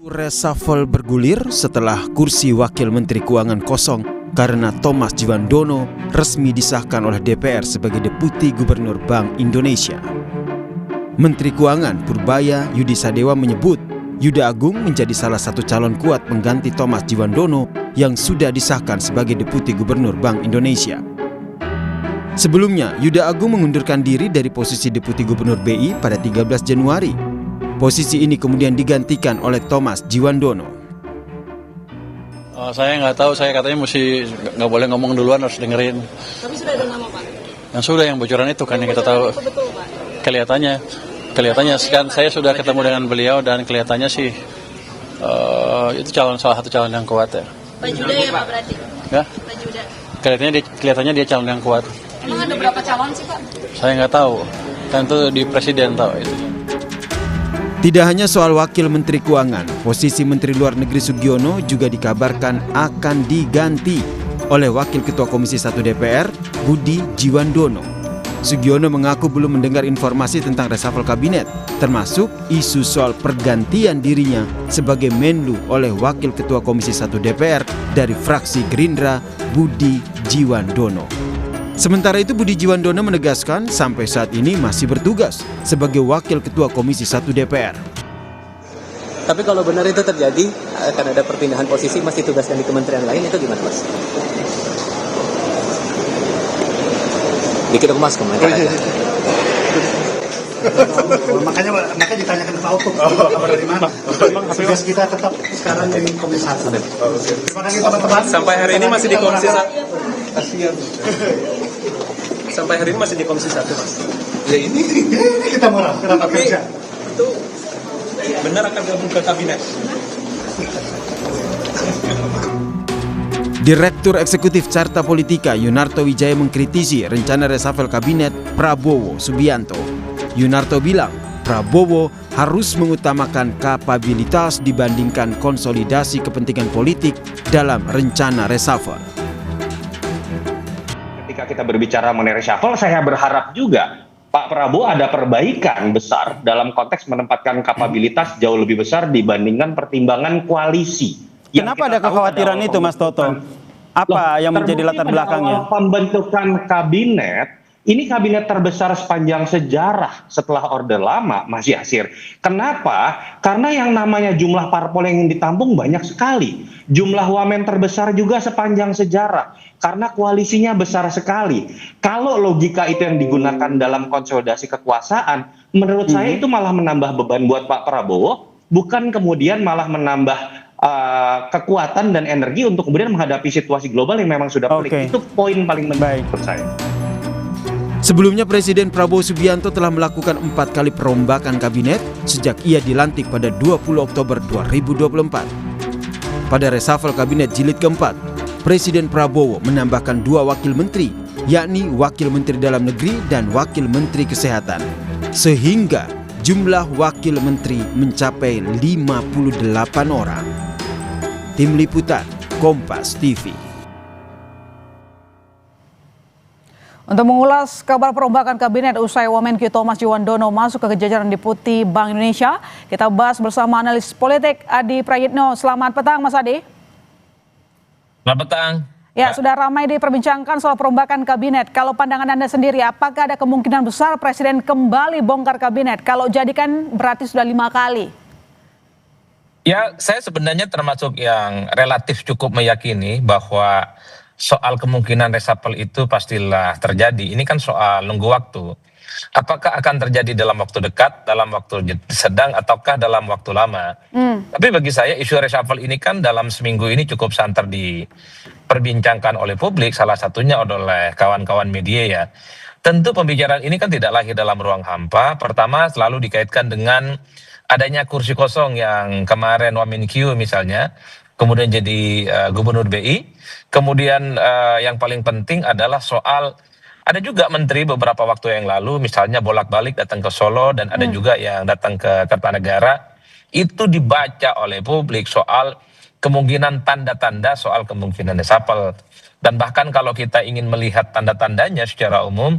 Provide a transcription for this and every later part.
Reshuffle bergulir setelah kursi Wakil Menteri Keuangan kosong karena Thomas Djiwandono resmi disahkan oleh DPR sebagai Deputi Gubernur Bank Indonesia. Menteri Keuangan Purbaya Yudi Sadewa menyebut Yuda Agung menjadi salah satu calon kuat pengganti Thomas Djiwandono yang sudah disahkan sebagai Deputi Gubernur Bank Indonesia. Sebelumnya, Yuda Agung mengundurkan diri dari posisi Deputi Gubernur BI pada 13 Januari. Posisi ini kemudian digantikan oleh Thomas Djiwandono. Saya nggak tahu, saya katanya mesti nggak boleh ngomong duluan, harus dengerin. Tapi sudah ada nama, Pak? Yang sudah, yang bocoran itu kan yang kita tahu. Betul, Pak. Kelihatannya kan saya sudah ketemu dengan beliau dan kelihatannya sih itu salah satu calon yang kuat ya. Pak Juda ya, Pak, berarti? Ya? Pak Juda. Kelihatannya dia calon yang kuat. Emang ada berapa calon sih, Pak? Saya nggak tahu, tentu di presiden tahu itu. Tidak hanya soal Wakil Menteri Keuangan, posisi Menteri Luar Negeri Sugiono juga dikabarkan akan diganti oleh Wakil Ketua Komisi 1 DPR, Budi Djiwandono. Sugiono mengaku belum mendengar informasi tentang reshuffle kabinet, termasuk isu soal pergantian dirinya sebagai Menlu oleh Wakil Ketua Komisi 1 DPR dari fraksi Gerindra, Budi Djiwandono. Sementara itu Budi Djiwandono menegaskan sampai saat ini masih bertugas sebagai Wakil Ketua Komisi 1 DPR. Tapi kalau benar itu terjadi, akan ada perpindahan posisi, masih tugaskan di kementerian lain, itu gimana, Mas? Dikit dong, Mas, kemana? Makanya ditanyakan ke Pak Opung, kabar dari mana? Tugas kita tetap sekarang di Komisi 1. Terima kasih teman-teman. Sampai hari ini masih di Komisi 1. Sampai hari ini masih di Komisi 1, Mas. Ya ini kita mau kenapa kerja? Itu benar akan gabung ke kabinet. Direktur Eksekutif Carta Politika Yunarto Wijaya mengkritisi rencana reshuffle kabinet Prabowo Subianto. Yunarto bilang Prabowo harus mengutamakan kapabilitas dibandingkan konsolidasi kepentingan politik dalam rencana reshuffle. Ketika kita berbicara mengenai reshuffle, saya berharap juga Pak Prabowo ada perbaikan besar dalam konteks menempatkan kapabilitas jauh lebih besar dibandingkan pertimbangan koalisi. Kenapa ada kekhawatiran itu, Mas Toto? Apa yang menjadi latar belakangnya? Pembentukan kabinet, ini kabinet terbesar sepanjang sejarah setelah Orde Lama, Mas Yasir. Kenapa? Karena yang namanya jumlah parpol yang ditampung banyak sekali. Jumlah wamen terbesar juga sepanjang sejarah. Karena koalisinya besar sekali. Kalau logika itu yang digunakan dalam konsolidasi kekuasaan, menurut saya itu malah menambah beban buat Pak Prabowo, bukan kemudian malah menambah kekuatan dan energi untuk kemudian menghadapi situasi global yang memang sudah pelik. Itu poin paling penting menurut saya. Sebelumnya Presiden Prabowo Subianto telah melakukan 4 kali perombakan kabinet sejak ia dilantik pada 20 Oktober 2024. Pada reshuffle kabinet jilid keempat, Presiden Prabowo menambahkan 2 wakil menteri, yakni Wakil Menteri Dalam Negeri dan Wakil Menteri Kesehatan. Sehingga jumlah wakil menteri mencapai 58 orang. Tim Liputan, Kompas TV. Untuk mengulas kabar perombakan kabinet usai Wamenkyu Thomas Djiwandono masuk ke jajaran Deputi Bank Indonesia, kita bahas bersama analis politik Adi Prayitno. Selamat petang, Mas Adi. Selamat petang. Ya, sudah ramai diperbincangkan soal perombakan kabinet. Kalau pandangan Anda sendiri, apakah ada kemungkinan besar Presiden kembali bongkar kabinet? Kalau jadikan berarti sudah 5 kali. Ya, saya sebenarnya termasuk yang relatif cukup meyakini bahwa soal kemungkinan reshuffle itu pastilah terjadi. Ini kan soal nunggu waktu. Apakah akan terjadi dalam waktu dekat, dalam waktu sedang, ataukah dalam waktu lama? Tapi bagi saya isu reshuffle ini kan dalam seminggu ini cukup santer diperbincangkan oleh publik, salah satunya oleh kawan-kawan media ya. Tentu pembicaraan ini kan tidak lahir dalam ruang hampa. Pertama selalu dikaitkan dengan adanya kursi kosong yang kemarin Wamenkyu misalnya, kemudian jadi Gubernur BI. Kemudian yang paling penting adalah soal ada juga menteri beberapa waktu yang lalu misalnya bolak-balik datang ke Solo dan ada juga yang datang ke Kertanegara. Itu dibaca oleh publik soal kemungkinan tanda-tanda soal kemungkinan reshuffle. Dan bahkan kalau kita ingin melihat tanda-tandanya secara umum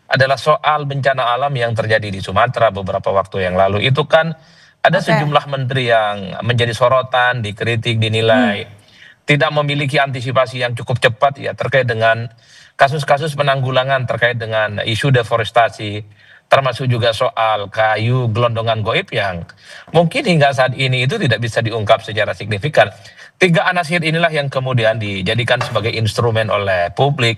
adalah soal bencana alam yang terjadi di Sumatera beberapa waktu yang lalu. Itu kan Ada sejumlah menteri yang menjadi sorotan, dikritik, dinilai tidak memiliki antisipasi yang cukup cepat ya terkait dengan kasus-kasus penanggulangan terkait dengan isu deforestasi, termasuk juga soal kayu gelondongan goib yang mungkin hingga saat ini itu tidak bisa diungkap secara signifikan. Tiga anasir inilah yang kemudian dijadikan sebagai instrumen oleh publik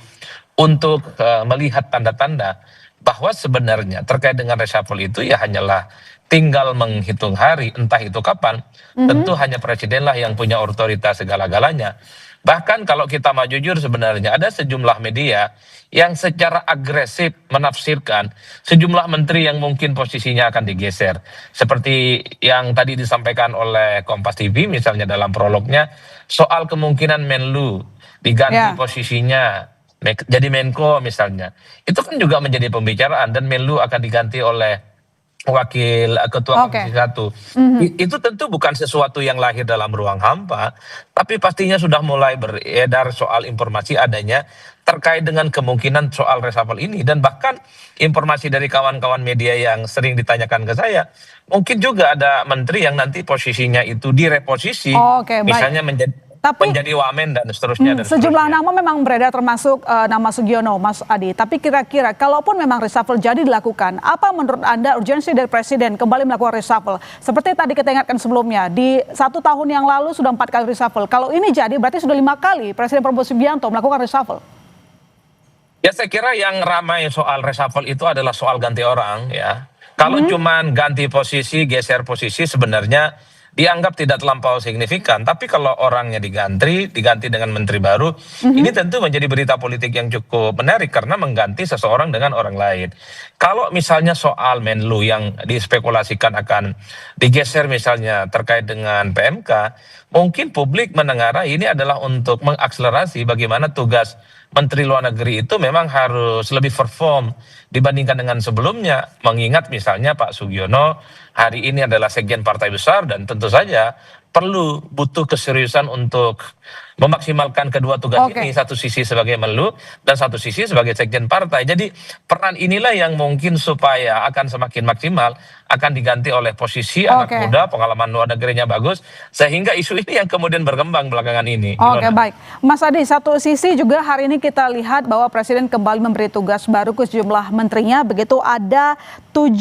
untuk melihat tanda-tanda bahwa sebenarnya terkait dengan reshuffle itu ya hanyalah tinggal menghitung hari, entah itu kapan. Tentu hanya presidenlah yang punya otoritas segala-galanya. Bahkan kalau kita mau jujur sebenarnya ada sejumlah media yang secara agresif menafsirkan sejumlah menteri yang mungkin posisinya akan digeser. Seperti yang tadi disampaikan oleh Kompas TV misalnya dalam prolognya soal kemungkinan Menlu diganti posisinya jadi Menko misalnya. Itu kan juga menjadi pembicaraan dan Menlu akan diganti oleh wakil ketua Komisi 1. Itu tentu bukan sesuatu yang lahir dalam ruang hampa, tapi pastinya sudah mulai beredar soal informasi adanya terkait dengan kemungkinan soal reshuffle ini. Dan bahkan informasi dari kawan-kawan media yang sering ditanyakan ke saya, mungkin juga ada menteri yang nanti posisinya itu direposisi, misalnya menjadi wamen dan seterusnya. Sejumlah nama memang beredar termasuk nama Sugiono, Mas Adi. Tapi kira-kira kalaupun memang reshuffle jadi dilakukan, apa menurut Anda urgensi dari Presiden kembali melakukan reshuffle? Seperti tadi kita ingatkan sebelumnya, di 1 tahun yang lalu sudah 4 kali reshuffle. Kalau ini jadi berarti sudah 5 kali Presiden Prabowo Subianto melakukan reshuffle. Ya saya kira yang ramai soal reshuffle itu adalah soal ganti orang ya. Kalau cuman ganti posisi, geser posisi sebenarnya dianggap tidak terlampau signifikan, tapi kalau orangnya diganti dengan menteri baru, ini tentu menjadi berita politik yang cukup menarik karena mengganti seseorang dengan orang lain. Kalau misalnya soal Menlu yang dispekulasikan akan digeser misalnya terkait dengan PMK, mungkin publik mendengar ini adalah untuk mengakselerasi bagaimana tugas Menteri Luar Negeri itu memang harus lebih perform dibandingkan dengan sebelumnya. Mengingat misalnya Pak Sugiono hari ini adalah sekjen partai besar dan tentu saja butuh keseriusan untuk memaksimalkan kedua tugas ini, satu sisi sebagai Menlu dan satu sisi sebagai sekjen partai. Jadi peran inilah yang mungkin supaya akan semakin maksimal akan diganti oleh posisi anak muda, pengalaman luar negerinya bagus, sehingga isu ini yang kemudian berkembang belakangan ini. Baik. Mas Adi, satu sisi juga hari ini kita lihat bahwa Presiden kembali memberi tugas baru ke sejumlah menterinya, begitu ada 7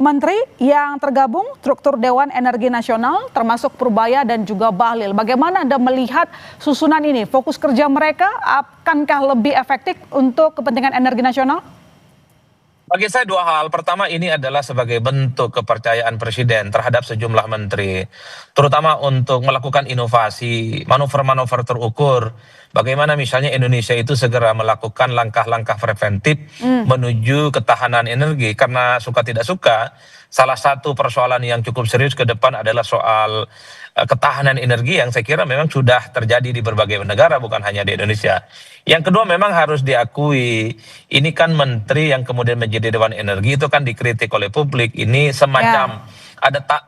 menteri yang tergabung struktur Dewan Energi Nasional, termasuk Purbaya dan juga Bahlil. Bagaimana Anda melihat susunan ini? Fokus kerja mereka akankah lebih efektif untuk kepentingan energi nasional? Bagi saya 2 hal. Pertama, ini adalah sebagai bentuk kepercayaan Presiden terhadap sejumlah menteri, terutama untuk melakukan inovasi, manuver-manuver terukur. Bagaimana misalnya Indonesia itu segera melakukan langkah-langkah preventif menuju ketahanan energi. Karena suka tidak suka, salah satu persoalan yang cukup serius ke depan adalah soal ketahanan energi yang saya kira memang sudah terjadi di berbagai negara, bukan hanya di Indonesia. Yang kedua, memang harus diakui, ini kan menteri yang kemudian menjadi Dewan Energi itu kan dikritik oleh publik, ini semacam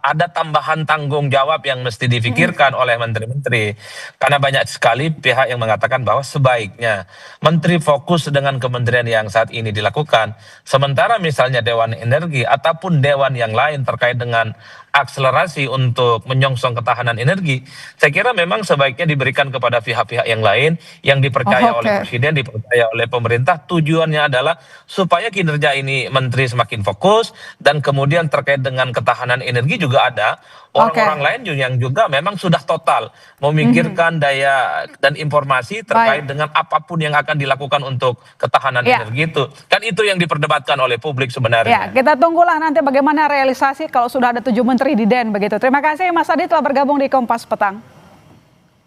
ada tambahan tanggung jawab yang mesti difikirkan oleh menteri-menteri. Karena banyak sekali pihak yang mengatakan bahwa sebaiknya menteri fokus dengan kementerian yang saat ini dilakukan. Sementara misalnya Dewan Energi ataupun dewan yang lain terkait dengan akselerasi untuk menyongsong ketahanan energi, saya kira memang sebaiknya diberikan kepada pihak-pihak yang lain yang dipercaya oleh Presiden, dipercaya oleh pemerintah. Tujuannya adalah supaya kinerja ini menteri semakin fokus dan kemudian terkait dengan ketahanan energi juga ada orang-orang lain yang juga memang sudah total memikirkan daya dan informasi terkait dengan apapun yang akan dilakukan untuk ketahanan energi itu. Kan itu yang diperdebatkan oleh publik sebenarnya. Kita tunggulah nanti bagaimana realisasi kalau sudah ada 7 menteri di DEN begitu. Terima kasih Mas Adi telah bergabung di Kompas Petang.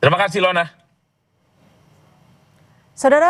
Terima kasih Lona. Saudara,